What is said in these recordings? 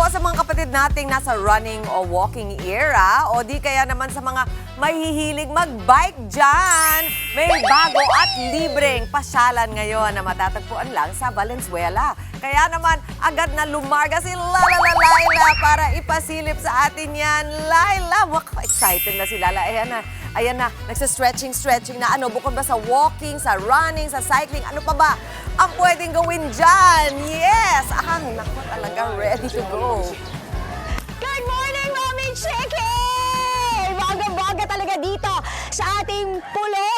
sa mga kapatid nating nasa running o walking era o di kaya naman sa mga mahihilig mag-bike dyan, may bago at libreng pasyalan ngayon na matatagpuan lang sa Valenzuela. Kaya naman, agad na lumarga si Laila para ipasilip sa atin yan. Laila, excited na si Lala. Ayan na, nagsa-stretching na. Ano, bukod ba sa walking, sa running, sa cycling, ano pa ba ang pwedeng gawin dyan? Yes! Naku, talaga ready to go. Good morning, Mami Chiki! Baga-baga talaga dito sa ating Pulo.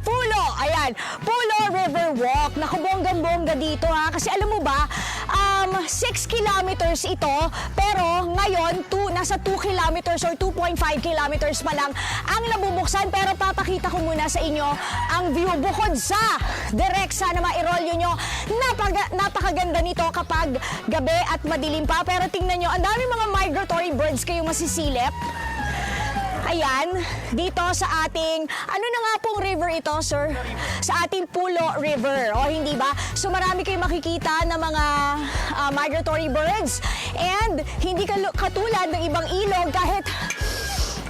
Pulo River Walk. Naku, bonggang-bongga dito ha. Kasi alam mo ba, 6 kilometers ito, pero ngayon, nasa 2 kilometers or 2.5 kilometers pa lang ang nabubuksan. Pero papakita ko muna sa inyo ang view bukod sa direct. Sana mairolyo nyo. Napakaganda nito kapag gabi at madilim pa. Pero tingnan nyo, ang dami mga migratory birds kayong masisilip. Ayan, dito sa ating, ano na nga pong river ito, sir? Sa ating Pulo River, o hindi ba? So marami kayong makikita na mga migratory birds and hindi katulad ng ibang ilog kahit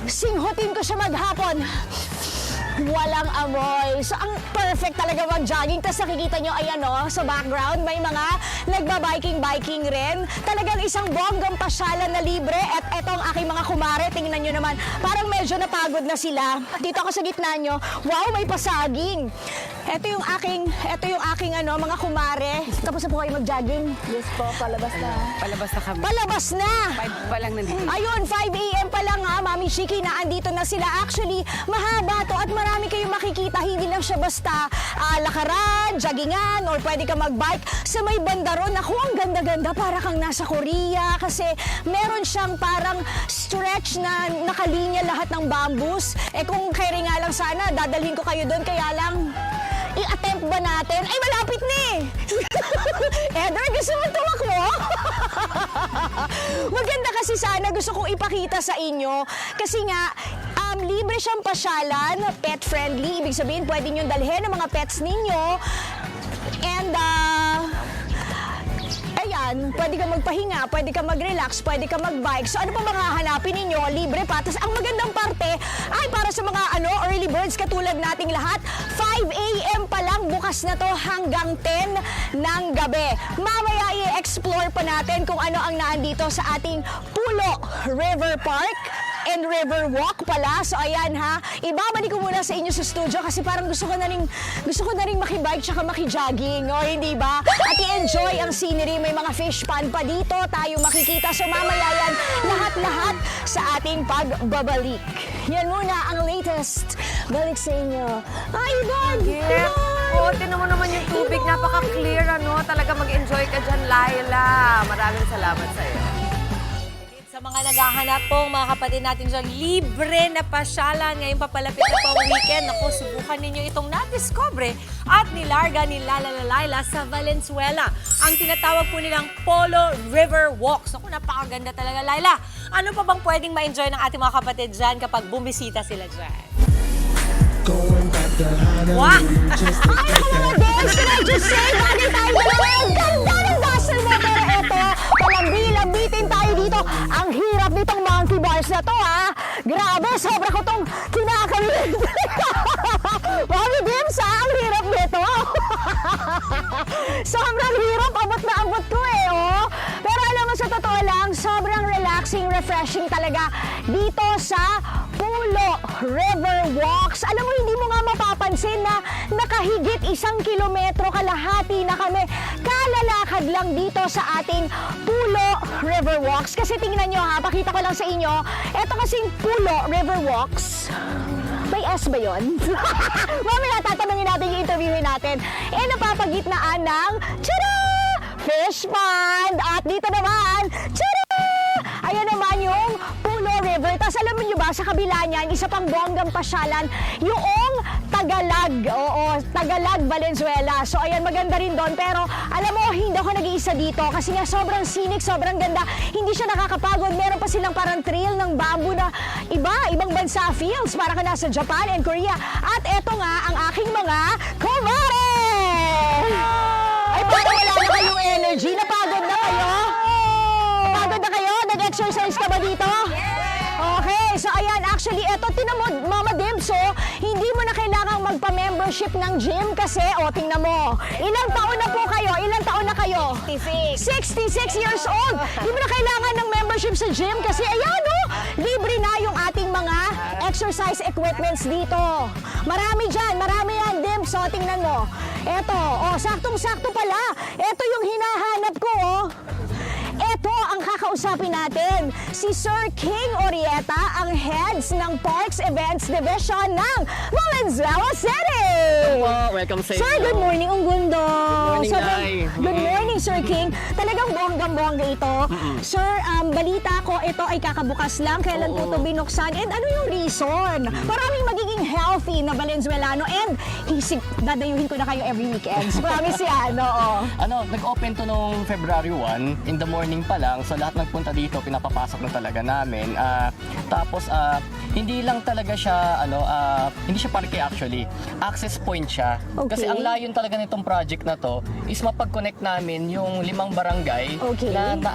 singhutin ko siya maghapon. Walang amoy. So, ang perfect talaga mag-jogging. Tapos nakikita nyo, ayan o, sa background, may mga nagba-biking rin. Talagang isang bonggang pasyalan na libre. At eto ang aking mga kumare. Tingnan nyo naman, parang medyo napagod na sila. Dito ako sa gitna nyo. Wow, may pasaging. Ito yung aking mga kumare. Tapos na po kayo mag-jogging? Yes po, palabas na. Palabas na kami. Palabas na! 5 pa lang nandito. Ayun, 5 a.m. pa lang ha, Mami Chiki, na andito na sila. Actually, mahaba to at marami kayong makikita. Hindi lang siya basta lakaran, joggingan, or pwede ka mag-bike. Sa may banda ron, naku, ang ganda-ganda. Para kang nasa Korea kasi meron siyang parang stretch na nakalinya lahat ng bamboos. Kung kaya nga lang sana, dadalhin ko kayo doon. Kaya lang, i-attempt ba natin? Ay, malapit na eh! Eder, gusto mo tumakbo? Maganda kasi sana, gusto kong ipakita sa inyo. Kasi nga, libre siyang pasyalan, pet-friendly. Ibig sabihin, pwede nyo dalhin ang mga pets ninyo. And, ayan, pwede ka magpahinga, pwede ka mag-relax, pwede ka mag-bike. So ano pa mga hanapin ninyo? Libre pa. Tapos ang magandang parte ay para sa mga early birds katulad nating lahat, 5 a.m. pa lang bukas na to hanggang 10 ng gabi. Mamaya i-explore pa natin kung ano ang naandito sa ating Pulo River Park and River Walk pala. So ayan ha, ibabalik ko muna sa inyo sa studio kasi parang gusto ko na ring makibike tsaka makijogging, o hindi ba? At i-enjoy ang scenery, may mga fish pond pa dito tayo makikita. So mamaya yan, lahat-lahat sa ating pagbabalik. Yan muna ang latest. Balik sa inyo. Ay, Ivan! Yes. Oh, tinan mo naman yung tubig. Napaka-clear, Talaga mag-enjoy ka dyan, Laila. Maraming salamat sa'yo. Sa mga naghahanap pong mga kapatid natin dyan, libre na pasyalan. Ngayon papalapit na po ang weekend. Ako, subukan ninyo itong nadiscover at nilarga ni Laila sa Valenzuela. Ang tinatawag po nilang Pulo River Walks. Ako, napakaganda talaga, Laila. Ano pa bang pwedeng ma-enjoy ng ating mga kapatid dyan kapag bumisita sila dyan? Wow! Ay, ako mga girls, can I just say, bagay tayo dalawa. Ang ganda ng muscle mo. Pero eto, palambi-lambitin tayo dito. Ang hirap nitong monkey bars na to, ha? Grabe, sobra ko tong kinakalit. Mami Dims, ang hirap nito. Sobrang hirap, abot na abot ko oh. Pero alam mo, sa totoo lang, sobrang relaxing, refreshing talaga dito sa Pulo River Walks. Alam mo, hindi mo nga mapapansin na nakahigit 1 kilometro kalahati na kami kalalakad lang dito sa ating Pulo River Walks. Kasi tingnan nyo ha, pakita ko lang sa inyo, eto kasing Pulo River Walks. May S ba yun? Mamaya tatanungin natin yung interviewin natin. Napapagitnaan ng fish pond. At dito naman, ayan naman yung Pulo River. Tapos alam niyo ba, sa kabila niyan, isa pang bonggang pasyalan, yung Tagalog. Oo, Tagalog, Valenzuela. So ayan, maganda rin doon. Pero alam mo, hindi ako nag-iisa dito kasi nga sobrang scenic, sobrang ganda. Hindi siya nakakapagod. Meron pa silang parang trail ng bamboo na ibang bansa feels. Para ka nasa Japan and Korea. At eto nga ang aking mga kumare! Ay, parang wala na kayong energy. Napagod na kayo? eto, tinan mo, Mama Dibs, oh, hindi mo na kailangang magpa-membership ng gym kasi, tingnan mo, ilang taon na po kayo? Ilang taon na kayo? 66 years old. Hindi mo na kailangan ng membership sa gym kasi, ayan, libre na yung ating mga exercise equipments dito. Marami dyan, marami yan, Dibs, tingnan mo. Eto, saktong-sakto pala. Eto yung hinahanap ko, Eto ang kakausapin natin, si Sir King Orieta, ang heads ng Parks Events Division ng Valenzuela City! Welcome sa Sir, good morning, ang gundo. morning, Nay. Good morning, Sir King. Talagang bonggang-bongga ito. Sir, balita ko, ito ay kakabukas lang. Kailan po ito binuksan? And ano yung reason? Maraming magiging healthy na Valenzuelano and dadayuhin ko na kayo every weekends. Promise yan, oo. Nag-open to nung February 1, in the morning pa lang, so lahat nagpunta dito, pinapapasok na talaga namin. Tapos, hindi lang talaga siya, hindi siya parke actually. Access point siya. Okay. Kasi ang layon talaga nitong project na to is mapag-connect namin yung 5 barangay Okay. na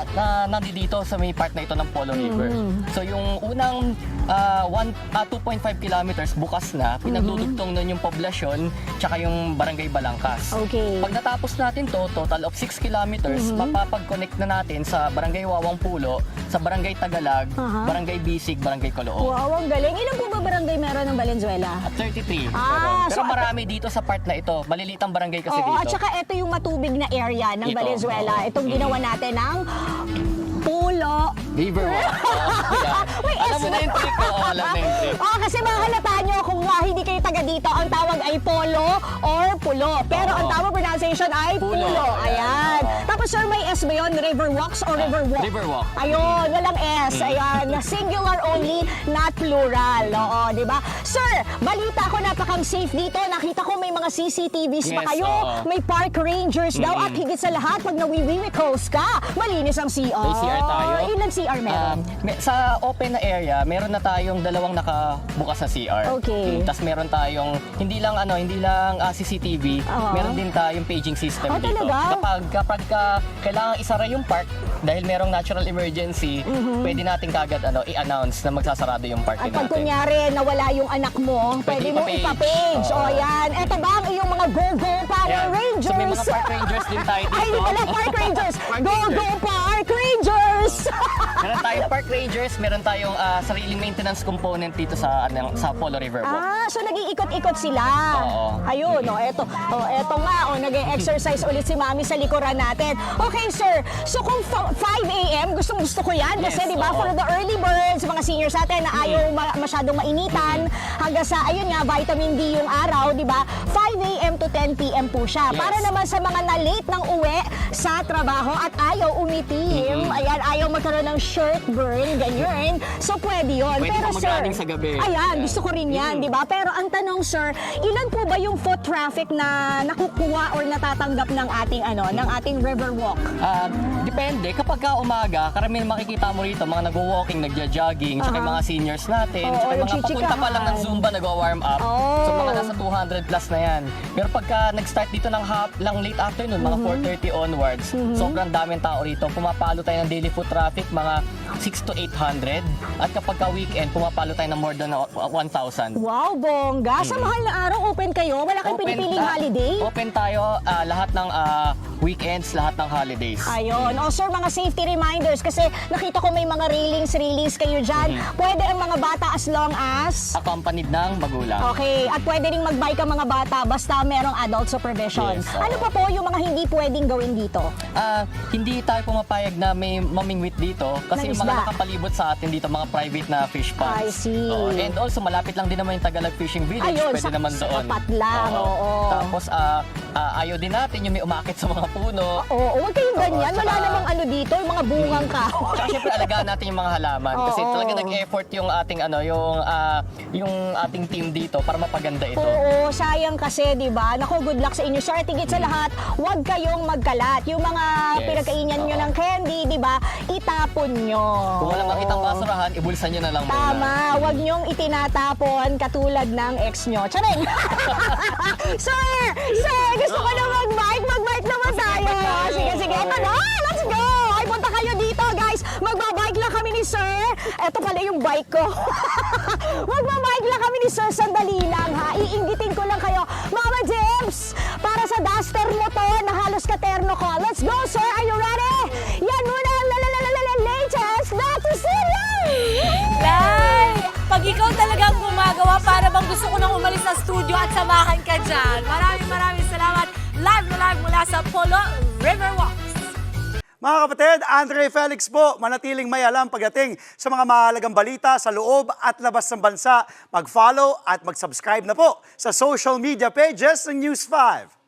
nandito sa may part na ito ng Polo River. So yung unang 2.5 kilometers bukas na, pinagdudugtong nun yung poblasyon tsaka yung barangay Balangkas. Okay. Pag natapos natin to, total of 6 kilometers, mapapag-connect na natin sa barangay Wawang Pulo, sa barangay Tagalag, barangay Bisig, barangay Coloong. Wow, ang galing. Ilan po ba barangay meron ng Valenzuela? At 33. so Pero marami dito sa part na ito. Malilitang barangay kasi Oo, dito. at saka ito yung matubig na area ng Ito, Valenzuela. oo. Itong ginawa natin ng Pulo. River Walk. Wait, Alam mo na yung trick ko. Alam na yung trick. Kasi mahalata nyo kung hindi kayo taga dito, ang tawag ay polo or pulo. Pero ang tamang pronunciation ay pulo. Pulo. Ayan. Tapos sir, may S ba yun? River walks or river walk? River Walk. Ayun, walang S. Ayan, singular only, not plural. Oo, di ba? Sir, balita ko napakang safe dito. Nakita ko may mga CCTVs pa Yes, kayo. oo. May park rangers daw. At higit sa lahat, pag nawiwiwi coast ka, malinis ang CR. May CR tayo. Ilang CR meron? Sa open na area, meron na tayong 2 nakabukas na CR. Okay. Tapos meron tayong hindi lang CCTV, Oo. meron din tayong paging system dito. Talaga? Kapag kailangan isara yung park dahil merong natural emergency, pwede nating kagad i-announce na magsasarado yung park At pag natin. kunyari nawala yung anak mo, pwede mo ipapage. ipapage. Oo. O yan. Eto ba ang iyong mga go-go Power Ayan. Rangers? So may mga park rangers din tayo dito. Ay, hindi pala Park Rangers. Park Go-go Park Rangers! Meron tayong park rangers, meron tayong sariling maintenance component dito sa Polo River Walk. So nag-iikot-ikot sila. Oo. Ayun, eto nga, nag-exercise ulit si Mami sa likuran natin. Okay, sir. So kung 5 a.m., gustong-gusto ko yan. Kasi Yes, di ba, oo. for the early birds, mga seniors natin na ayaw masyadong mainitan, hanggang sa, ayun nga, vitamin D yung araw, di ba? 5 a.m. to 10 p.m. po siya. Yes. Para naman sa mga na-late ng uwi sa trabaho at ayaw umitim, ayan, ayaw magkaroon ng shirt burn, ganyan. So pwede yun. Pwede Pero pa sir, mag-running sa gabi. ayan, Ayan. gusto ko rin yan, di ba? Pero ang tanong, sir, ilan po ba yung foot traffic na nakukuha or natatanggap ng ating river walk? Depende. Kapag umaga, karamihan makikita mo rito, mga nagwo-walking, nagja-jogging, tsaka yung mga seniors natin, Oo, tsaka yung yung mga papunta pa lang ng chichikahan. Zumba, nagwa-warm up. Oo. So mga nasa 200 plus na yan. Pero pagka nag-start dito ng late afternoon, mga 4:30 onwards, sobrang daming tao rito. Pumapalo tayo ng daily foot traffic, mga 6 to 800. At kapag weekend, pumapalo tayo ng more than 1,000. Wow, bongga. Sa mahal na araw, open kayo? Wala kayong pinipiling holiday? Open tayo lahat ng weekends, lahat ng holidays. Ayun. O sir, mga safety reminders kasi nakita ko may mga railings kayo dyan. Pwede ang mga bata as long as... Accompanied ng magulang. Okay. At pwede ring mag-bike ang mga bata basta merong adult supervision. Yes, oo. Ano pa po yung mga hindi pwedeng gawin dito? Hindi tayo pumapayag na may mamingwit dito kasi Ng yung mga isda. nakapalibot sa atin dito, mga private na fish ponds. I see. And also, malapit lang din naman yung Tagalog Fishing Village. Ayun, Pwede naman sa doon. tapat lang, oo. Tapos, ayaw din natin yung may umakit sa mga puno. Oo, huwag kayong ganyan. Wala tsaka- namang dito, yung mga bungang kahoy. Tsaka syempre alagaan natin yung mga halaman kasi Oo. talaga nag-effort yung ating yung ating team dito para mapaganda ito. Oo, sayang kasi, di ba? Naku, good luck sa inyo. Sir, tigit sa lahat, huwag kayong magkalat. Yung mga Yes, pinagkainan nyo oo. ng candy, di ba? Itapon nyo. Kung walang makitang basurahan, ibulsan nyo na lang muna. Tama, huwag nyong itinatapon katulad ng ex nyo. Charing! Sir, gusto ko na mag-bike naman tayo. Sige, ito na, let's go! Ay, punta kayo dito, guys. Magbabike lang kami ni ni Sir. Ito pala yung bike ko. Magbabike lang kami ni Sir, sandali lang ha. Iingitin ko lang kayo. Mama James, para sa duster mo to na halos katerno ko. Let's go, Sir. Are you ready? Yan muna ang latest na to Lai! Pag ikaw talagang gumagawa, para bang gusto ko nang umalis sa studio at samahan ka dyan. Maraming salamat. Live na live mula sa Polo River Walks. Mga kapatid, Andre Felix po, manatiling may alam pagdating sa mga mahalagang balita sa loob at labas ng bansa. Mag-follow at mag-subscribe na po sa social media pages ng News 5.